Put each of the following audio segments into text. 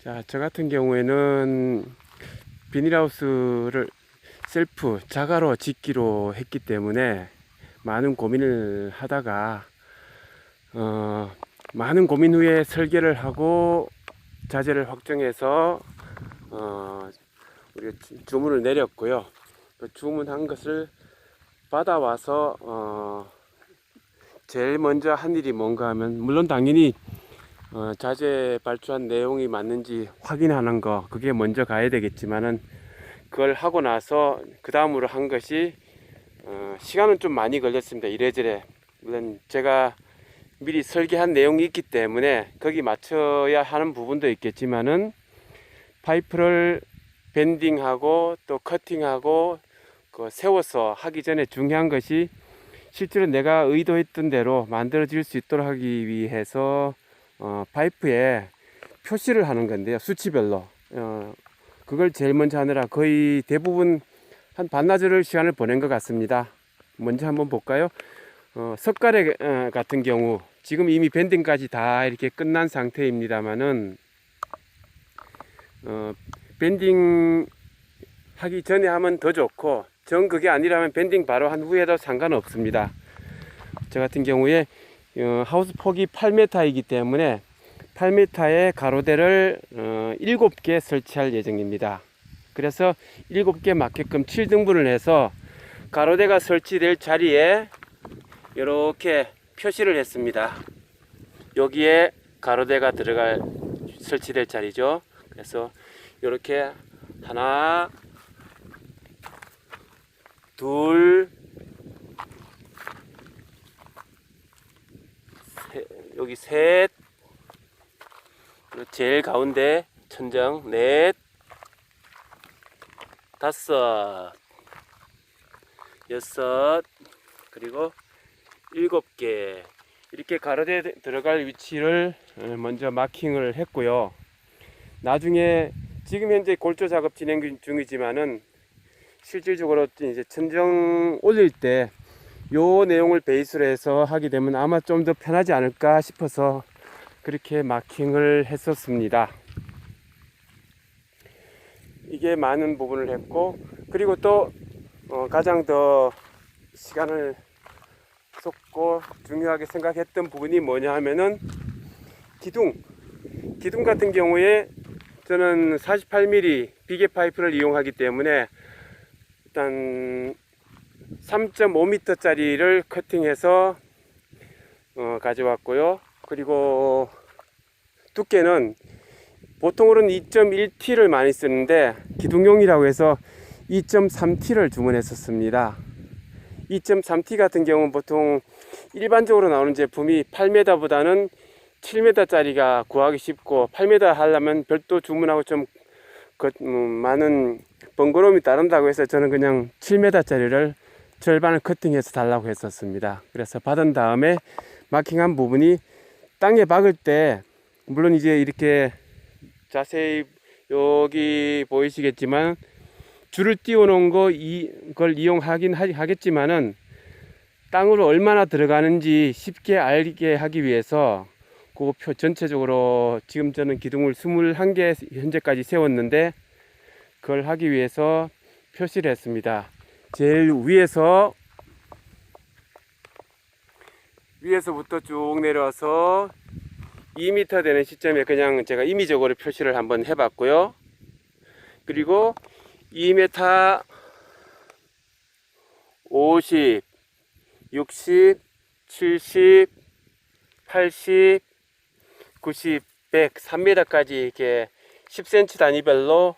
자, 저 같은 경우에는 비닐하우스를 셀프 자가로 짓기로 했기 때문에 많은 고민을 하다가 많은 고민 후에 설계를 하고 자재를 확정해서 우리가 주문을 내렸고요. 그 주문한 것을 받아와서 제일 먼저 한 일이 뭔가 하면, 물론 당연히 자재 발주한 내용이 맞는지 확인하는 거, 그게 먼저 가야 되겠지만은, 그걸 하고 나서 그 다음으로 한 것이 시간은 좀 많이 걸렸습니다. 이래저래 물론 제가 미리 설계한 내용이 있기 때문에 거기 맞춰야 하는 부분도 있겠지만은, 파이프를 밴딩하고 또 커팅하고 세워서 하기 전에 중요한 것이, 실제로 내가 의도했던 대로 만들어질 수 있도록 하기 위해서 파이프에 표시를 하는 건데요. 수치별로 그걸 제일 먼저 하느라 거의 대부분 한 반나절 시간을 보낸 것 같습니다. 먼저 한번 볼까요? 석가래 같은 경우 지금 이미 밴딩까지 다 이렇게 끝난 상태입니다만은, 밴딩 하기 전에 하면 더 좋고, 정 그게 아니라면 밴딩 바로 한 후에도 상관없습니다. 저 같은 경우에 하우스 폭이 8m이기 때문에 8m의 가로대를 7개 설치할 예정입니다. 그래서 7개 맞게끔 7등분을 해서 가로대가 설치될 자리에 이렇게 표시를 했습니다. 여기에 가로대가 설치될 자리죠. 그래서 이렇게 하나, 둘, 여기 셋, 제일 가운데 천장 넷, 다섯, 여섯, 그리고 7개, 이렇게 가로대 들어갈 위치를 먼저 마킹을 했고요. 나중에 지금 현재 골조 작업 진행 중이지만은, 실질적으로 이제 천정 올릴 때 요 내용을 베이스로 해서 하게 되면 아마 좀 더 편하지 않을까 싶어서 그렇게 마킹을 했었습니다. 이게 많은 부분을 했고, 그리고 또 가장 더 시간을 쏟고 중요하게 생각했던 부분이 뭐냐 하면은, 기둥 같은 경우에 저는 48mm 비계 파이프를 이용하기 때문에 일단 3.5m 짜리를 커팅해서 가져왔고요. 그리고 두께는 보통으로는 2.1T를 많이 쓰는데 기둥용이라고 해서 2.3T를 주문했었습니다. 2.3T 같은 경우는 보통 일반적으로 나오는 제품이 8m보다는 7m 짜리가 구하기 쉽고, 8m 하려면 별도 주문하고 좀 많은 번거로움이 따른다고 해서 저는 그냥 7m 짜리를 절반을 커팅해서 달라고 했었습니다. 그래서 받은 다음에 마킹한 부분이 땅에 박을 때, 물론 이제 이렇게 자세히 여기 보이시겠지만 줄을 띄워 놓은 걸 이용하긴 하겠지만은, 땅으로 얼마나 들어가는지 쉽게 알게 하기 위해서 그 표 전체적으로, 지금 저는 기둥을 21개 현재까지 세웠는데 그걸 하기 위해서 표시를 했습니다. 제일 위에서부터 쭉 내려와서 2m 되는 시점에 그냥 제가 임의적으로 표시를 한번 해봤고요. 그리고 2m 50, 60, 70, 80, 90, 100, 3m까지 이렇게 10cm 단위별로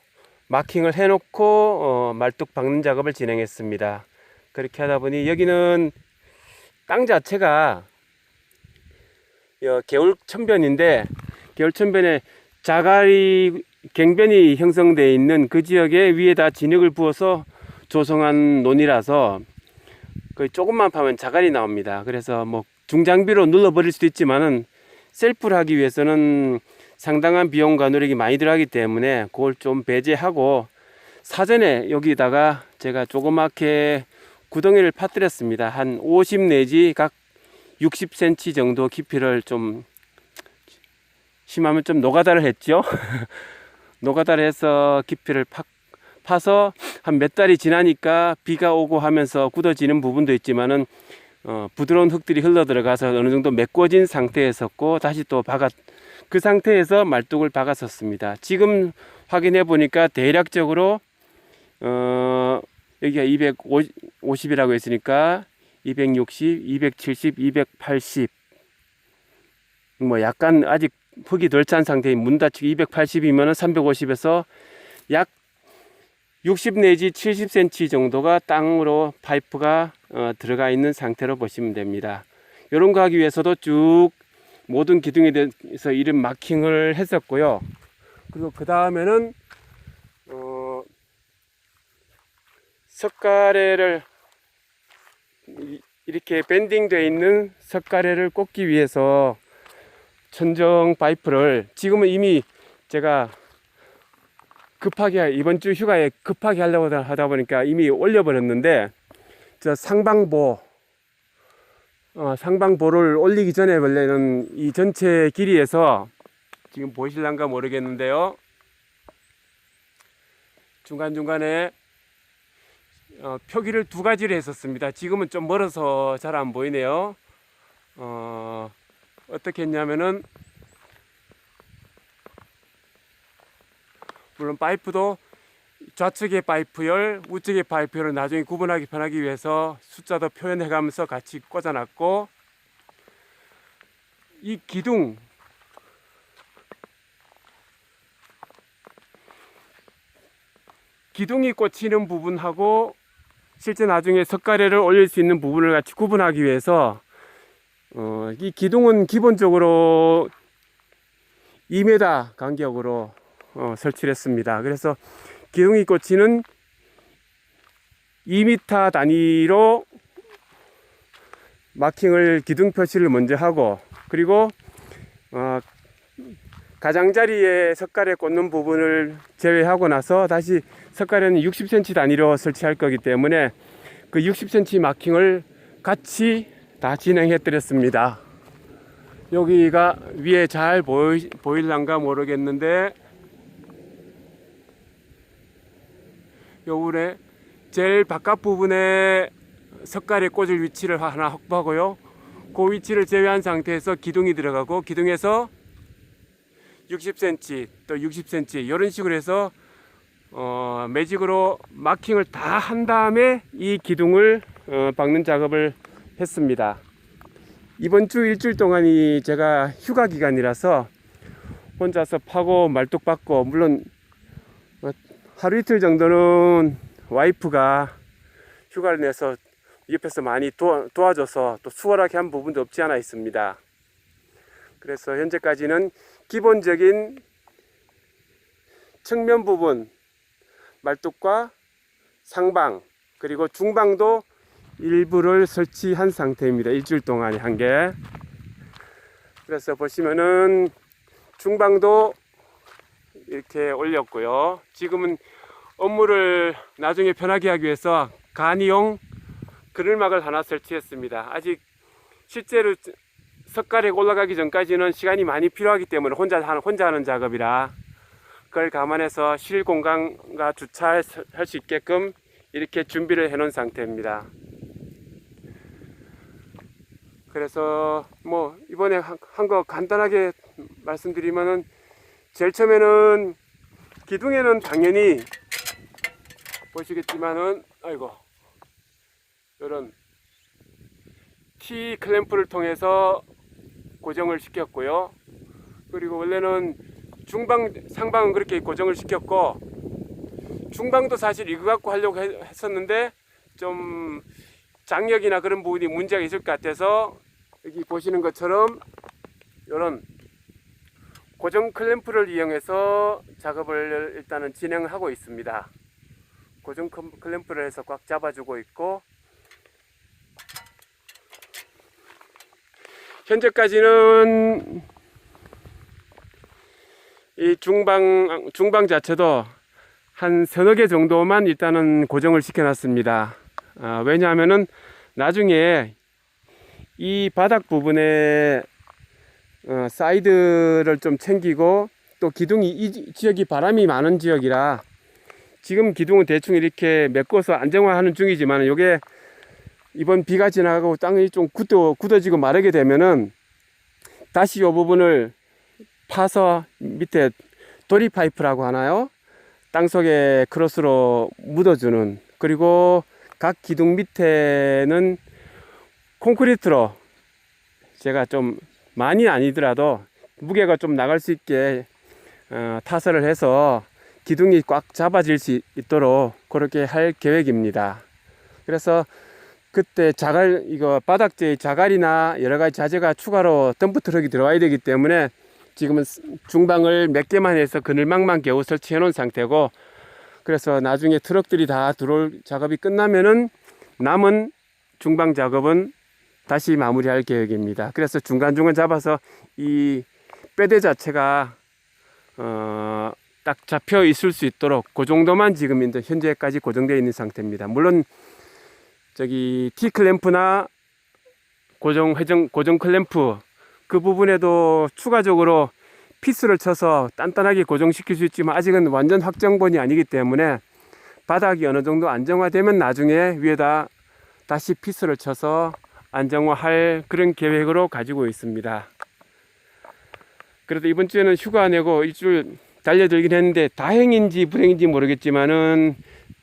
마킹을 해놓고 말뚝 박는 작업을 진행했습니다. 그렇게 하다 보니 여기는 땅 자체가 개울천변인데, 개울천변에 자갈이 갱변이 형성되어 있는 그 지역에 위에다 진흙을 부어서 조성한 논이라서 거의 조금만 파면 자갈이 나옵니다. 그래서 뭐 중장비로 눌러버릴 수도 있지만은, 셀프를 하기 위해서는 상당한 비용과 노력이 많이 들어가기 때문에 그걸 좀 배제하고, 사전에 여기다가 제가 조그맣게 구덩이를 파뜨렸습니다. 한 50 내지 각 60cm 정도 깊이를 좀 심하면 좀 노가다를 했죠. 노가다를 해서 깊이를 파서 한 몇 달이 지나니까 비가 오고 하면서 굳어지는 부분도 있지만은 부드러운 흙들이 흘러 들어가서 어느 정도 메꿔진 상태였었고, 다시 또 그 상태에서 말뚝을 박았었습니다. 지금 확인해 보니까 대략적으로 여기가 250이라고 했으니까 260, 270, 280, 뭐 약간 아직 흙이 덜 찬 상태인 문 닫히기 280이면은 350에서 약 60 내지 70cm 정도가 땅으로 파이프가 들어가 있는 상태로 보시면 됩니다. 이런 거 하기 위해서도 쭉 모든 기둥에 대해서 이런 마킹을 했었고요. 그리고 그 다음에는 석가래를 이렇게 밴딩 되어 있는 석가래를 꽂기 위해서 천정 파이프를 지금은 이미 제가 급하게 이번 주 휴가에 급하게 하려고 하다 보니까 이미 올려버렸는데, 저 상방보를 올리기 전에 원래는 이 전체 길이에서 지금 보이실란가 모르겠는데요, 중간중간에 표기를 두 가지를 했었습니다. 지금은 좀 멀어서 잘 안 보이네요. 어떻게 했냐면은, 물론 파이프도 좌측의 파이프열, 우측의 파이프열을 나중에 구분하기 편하기 위해서 숫자도 표현해 가면서 같이 꽂아놨고, 이 기둥이 꽂히는 부분하고 실제 나중에 석가래를 올릴 수 있는 부분을 같이 구분하기 위해서 이 기둥은 기본적으로 2m 간격으로 설치를 했습니다. 그래서 기둥이 꽂히는 2m 단위로 마킹을, 기둥 표시를 먼저 하고, 그리고 가장자리에 석가래 꽂는 부분을 제외하고 나서 다시 석가래는 60cm 단위로 설치할 거기 때문에 그 60cm 마킹을 같이 다 진행해 드렸습니다. 여기가 위에 잘 보일란가 모르겠는데, 요울에 제일 바깥 부분에 석가래 꽂을 위치를 하나 확보하고요. 그 위치를 제외한 상태에서 기둥이 들어가고, 기둥에서 60cm 또 60cm 이런 식으로 해서 매직으로 마킹을 다 한 다음에 이 기둥을 박는 작업을 했습니다. 이번 주 일주일 동안이 제가 휴가 기간이라서 혼자서 파고 말뚝 박고, 물론 하루 이틀 정도는 와이프가 휴가를 내서 옆에서 많이 도와줘서 또 수월하게 한 부분도 없지 않아 있습니다. 그래서 현재까지는 기본적인 측면 부분 말뚝과 상방 그리고 중방도 일부를 설치한 상태입니다. 일주일 동안에 한 개. 그래서 보시면은 중방도 이렇게 올렸고요. 지금은 업무를 나중에 편하게 하기 위해서 간이용 그늘막을 하나 설치했습니다. 아직 실제로 석가래가 올라가기 전까지는 시간이 많이 필요하기 때문에 혼자 하는 작업이라, 그걸 감안해서 쉴 공간과 주차할 수 있게끔 이렇게 준비를 해 놓은 상태입니다. 그래서 뭐 이번에 한 거 간단하게 말씀드리면은, 제일 처음에는 기둥에는 당연히 보시겠지만은 이런 T 클램프를 통해서 고정을 시켰고요. 그리고 원래는 상방은 그렇게 고정을 시켰고, 중방도 사실 이거 갖고 하려고 했었는데 좀 장력이나 그런 부분이 문제가 있을 것 같아서 여기 보시는 것처럼 이런 고정 클램프를 이용해서 작업을 일단은 진행을 하고 있습니다. 고정 클램프를 해서 꽉 잡아주고 있고, 현재까지는 이 중방 자체도 한 서너 개 정도만 일단은 고정을 시켜 놨습니다. 왜냐하면은 나중에 이 바닥 부분에 사이드를 좀 챙기고, 또 기둥이 이 지역이 바람이 많은 지역이라 지금 기둥은 대충 이렇게 메꿔서 안정화하는 중이지만, 요게 이번 비가 지나가고 땅이 좀 굳어지고 마르게 되면은 다시 요 부분을 파서 밑에 도리 파이프라고 하나요? 땅속에 크로스로 묻어주는, 그리고 각 기둥 밑에는 콘크리트로 제가 좀 많이 아니더라도 무게가 좀 나갈 수 있게 타설을 해서 기둥이 꽉 잡아질 수 있도록 그렇게 할 계획입니다. 그래서 그때 이거 바닥재의 자갈이나 여러 가지 자재가 추가로 덤프 트럭이 들어와야 되기 때문에 지금은 중방을 몇 개만 해서 그늘막만 겨우 설치해 놓은 상태고, 그래서 나중에 트럭들이 다 들어올 작업이 끝나면은 남은 중방 작업은 다시 마무리할 계획입니다. 그래서 중간중간 잡아서 이 뼈대 자체가 딱 잡혀 있을 수 있도록 그 정도만 지금 이제 현재까지 고정되어 있는 상태입니다. 물론 저기 T 클램프나 고정 클램프 그 부분에도 추가적으로 피스를 쳐서 단단하게 고정시킬 수 있지만, 아직은 완전 확정본이 아니기 때문에 바닥이 어느 정도 안정화되면 나중에 위에다 다시 피스를 쳐서 안정화할 그런 계획으로 가지고 있습니다. 그래도 이번 주에는 휴가 내고 일주일 달려들긴 했는데, 다행인지 불행인지 모르겠지만은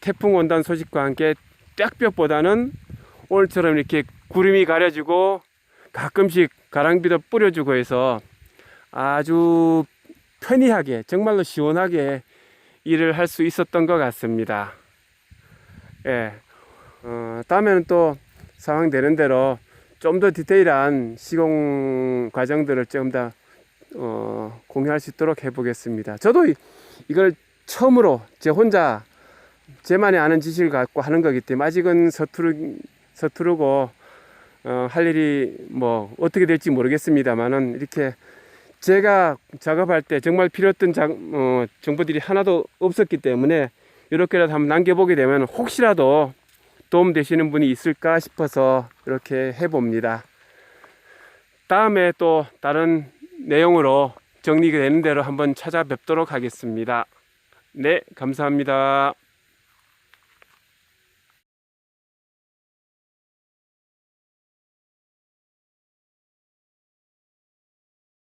태풍 온다는 소식과 함께 땡볕보다는 오늘처럼 이렇게 구름이 가려지고 가끔씩 가랑비도 뿌려주고 해서 아주 편리하게, 정말로 시원하게 일을 할 수 있었던 것 같습니다. 예. 다음에는 또 상황 되는 대로 좀 더 디테일한 시공 과정들을 좀 더 공유할 수 있도록 해보겠습니다. 저도 이걸 처음으로 혼자 제만이 아는 지식을 갖고 하는 거기 때문에 아직은 서투르고 할 일이 뭐 어떻게 될지 모르겠습니다만은, 이렇게 제가 작업할 때 정말 필요했던 정보들이 하나도 없었기 때문에 이렇게라도 한번 남겨보게 되면 혹시라도 도움 되시는 분이 있을까 싶어서 이렇게 해봅니다. 다음에 또 다른 내용으로 정리가 되는 대로 한번 찾아뵙도록 하겠습니다. 네, 감사합니다.